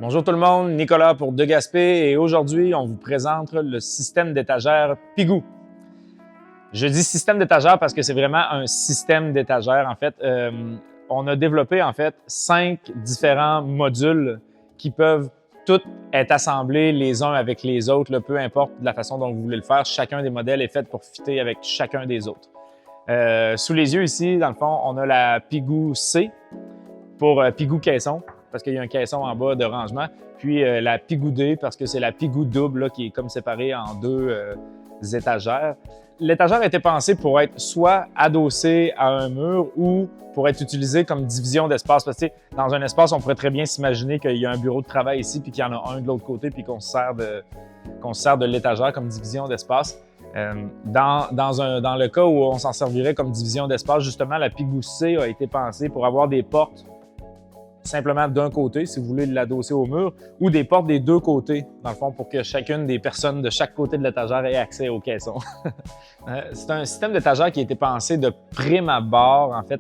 Bonjour tout le monde, Nicolas pour De Gaspé et aujourd'hui, on vous présente le système d'étagère Pigou. Je dis système d'étagère parce que c'est vraiment un système d'étagère. En fait, on a développé en fait 5 différents modules qui peuvent tous être assemblés les uns avec les autres, là, peu importe la façon dont vous voulez le faire. Chacun des modèles est fait pour fitter avec chacun des autres. Sous les yeux ici, dans le fond, on a la Pigou C pour Pigou caisson, parce qu'il y a un caisson en bas de rangement, puis la Pigou D parce que c'est la Pigou double là, qui est comme séparée en deux étagères. L'étagère a été pensée pour être soit adossée à un mur ou pour être utilisée comme division d'espace. Parce que dans un espace, on pourrait très bien s'imaginer qu'il y a un bureau de travail ici, puis qu'il y en a un de l'autre côté, puis qu'on se sert de l'étagère comme division d'espace. Dans le cas où on s'en servirait comme division d'espace, justement, la Pigou C a été pensée pour avoir des portes simplement d'un côté, si vous voulez l'adosser au mur, ou des portes des deux côtés, dans le fond, pour que chacune des personnes de chaque côté de l'étagère ait accès au caisson. C'est un système d'étagère qui a été pensé de prime abord. En fait,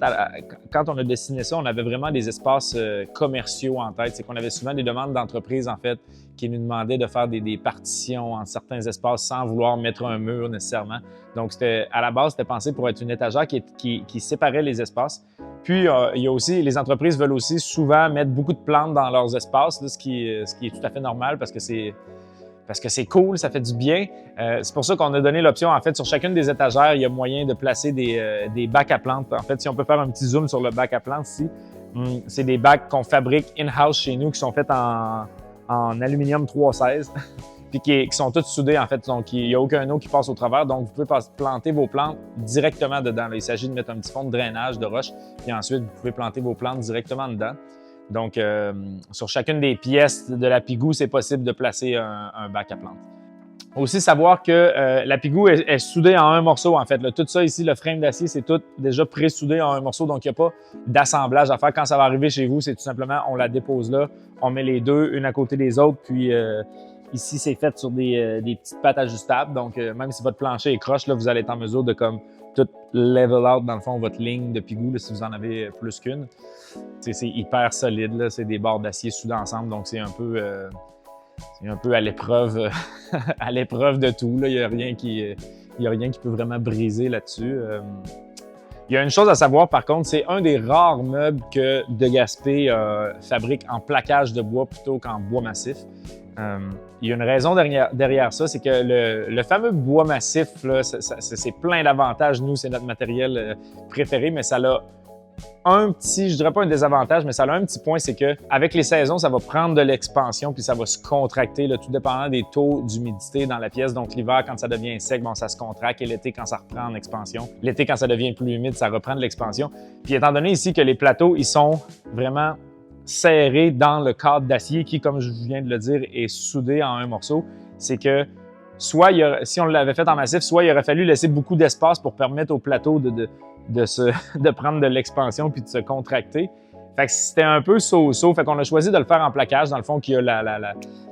quand on a dessiné ça, on avait vraiment des espaces commerciaux en tête. C'est qu'on avait souvent des demandes d'entreprises, en fait, qui nous demandaient de faire des partitions en certains espaces sans vouloir mettre un mur nécessairement. Donc, à la base, c'était pensé pour être une étagère qui séparait les espaces. Puis, il y a aussi, les entreprises veulent aussi souvent mettre beaucoup de plantes dans leurs espaces, là, ce qui est tout à fait normal parce que c'est cool, ça fait du bien. C'est pour ça qu'on a donné l'option, en fait, sur chacune des étagères, il y a moyen de placer des bacs à plantes. En fait, si on peut faire un petit zoom sur le bac à plantes ici, c'est des bacs qu'on fabrique in-house chez nous qui sont faits en aluminium 316. Puis qui sont toutes soudées, en fait. Donc, il n'y a aucun eau qui passe au travers. Donc, vous pouvez planter vos plantes directement dedans. Là, il s'agit de mettre un petit fond de drainage de roche. Puis ensuite, vous pouvez planter vos plantes directement dedans. Donc, sur chacune des pièces de la Pigou, c'est possible de placer un bac à plantes. Aussi, savoir que la Pigou est soudée en un morceau, en fait. Là, tout ça ici, le frame d'acier, c'est tout déjà pré-soudé en un morceau. Donc, il n'y a pas d'assemblage à faire. Quand ça va arriver chez vous, c'est tout simplement, on la dépose là, on met les deux, une à côté des autres, puis... ici, c'est fait sur des petites pattes ajustables. Donc, même si votre plancher est croche, là, vous allez être en mesure de comme tout level out, dans le fond, votre ligne de Pigou, là, si vous en avez plus qu'une. C'est hyper solide, là. C'est des barres d'acier soudées ensemble. Donc, c'est un peu à l'épreuve à l'épreuve de tout. Là. Il n'y a rien qui peut vraiment briser là-dessus. Il y a une chose à savoir, par contre, c'est un des rares meubles que De Gaspé fabrique en plaquage de bois plutôt qu'en bois massif. Il y a une raison derrière ça, c'est que le fameux bois massif, là, c'est plein d'avantages. Nous, c'est notre matériel préféré, mais ça a un petit, je dirais pas un désavantage, mais ça a un petit point, c'est que avec les saisons, ça va prendre de l'expansion puis ça va se contracter, là, tout dépendant des taux d'humidité dans la pièce. Donc l'hiver, quand ça devient sec, bon, ça se contracte, et l'été, quand ça reprend en expansion. L'été, quand ça devient plus humide, ça reprend de l'expansion. Puis étant donné ici que les plateaux, ils sont vraiment serrés dans le cadre d'acier qui, comme je viens de le dire, est soudé en un morceau, c'est que soit, si on l'avait fait en massif, soit il aurait fallu laisser beaucoup d'espace pour permettre au plateau de prendre de l'expansion puis de se contracter. Fait que c'était un peu so-so. Fait qu'on a choisi de le faire en plaquage, dans le fond, qui a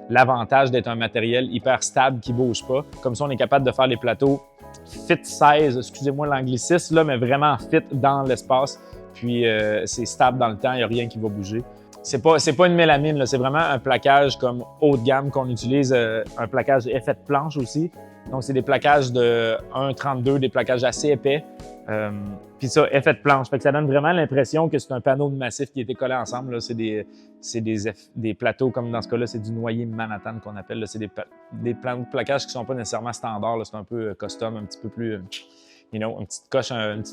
l'avantage d'être un matériel hyper stable qui bouge pas. Comme ça, on est capable de faire les plateaux fit size, excusez-moi l'anglicisme, là, mais vraiment fit dans l'espace. Puis c'est stable dans le temps, il n'y a rien qui va bouger. C'est pas une mélamine, c'est vraiment un plaquage comme haut de gamme qu'on utilise, un plaquage effet de planche aussi. Donc, c'est des plaquages de 1,32, des plaquages assez épais. Puis ça, effet de planche. Fait que ça donne vraiment l'impression que c'est un panneau de massif qui a été collé ensemble. C'est des plateaux, comme dans ce cas-là, c'est du noyer Manhattan qu'on appelle. Là. C'est des plaquages qui sont pas nécessairement standards. C'est un peu custom, un petit peu plus... une petite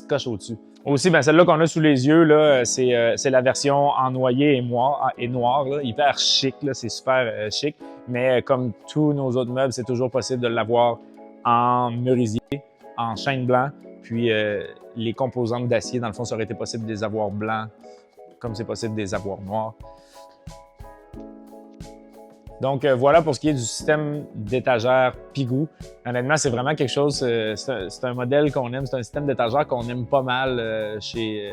coche au-dessus. Aussi, ben celle-là qu'on a sous les yeux, là, c'est la version en noyer et noir là, hyper chic, là, c'est super chic. Mais comme tous nos autres meubles, c'est toujours possible de l'avoir en merisier, en chêne blanc, puis les composantes d'acier, dans le fond, ça aurait été possible de les avoir blancs, comme c'est possible de les avoir noirs. Donc voilà pour ce qui est du système d'étagère Pigou. Honnêtement, c'est vraiment quelque chose, c'est un modèle qu'on aime, c'est un système d'étagère qu'on aime pas mal chez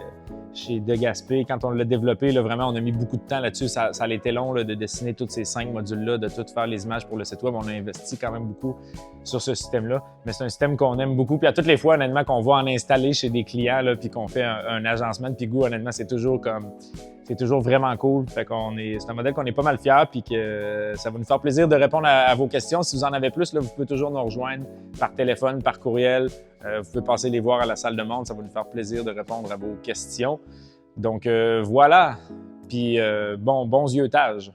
De Gaspé. Quand on l'a développé, là, vraiment, on a mis beaucoup de temps là-dessus. Ça a été long là, de dessiner tous ces 5 modules-là, de tout faire les images pour le site web. On a investi quand même beaucoup sur ce système-là. Mais c'est un système qu'on aime beaucoup. Puis à toutes les fois, honnêtement, qu'on va en installer chez des clients, là, puis qu'on fait un agencement de Pigou, honnêtement, c'est toujours vraiment cool. Fait c'est un modèle qu'on est pas mal fiers, puis que ça va nous faire plaisir de répondre à vos questions. Si vous en avez plus, là, vous pouvez toujours nous rejoindre par téléphone, par courriel. Vous pouvez passer les voir à la salle de monde. Ça va nous faire plaisir de répondre à vos questions. Donc voilà. Puis bons yeux-tages.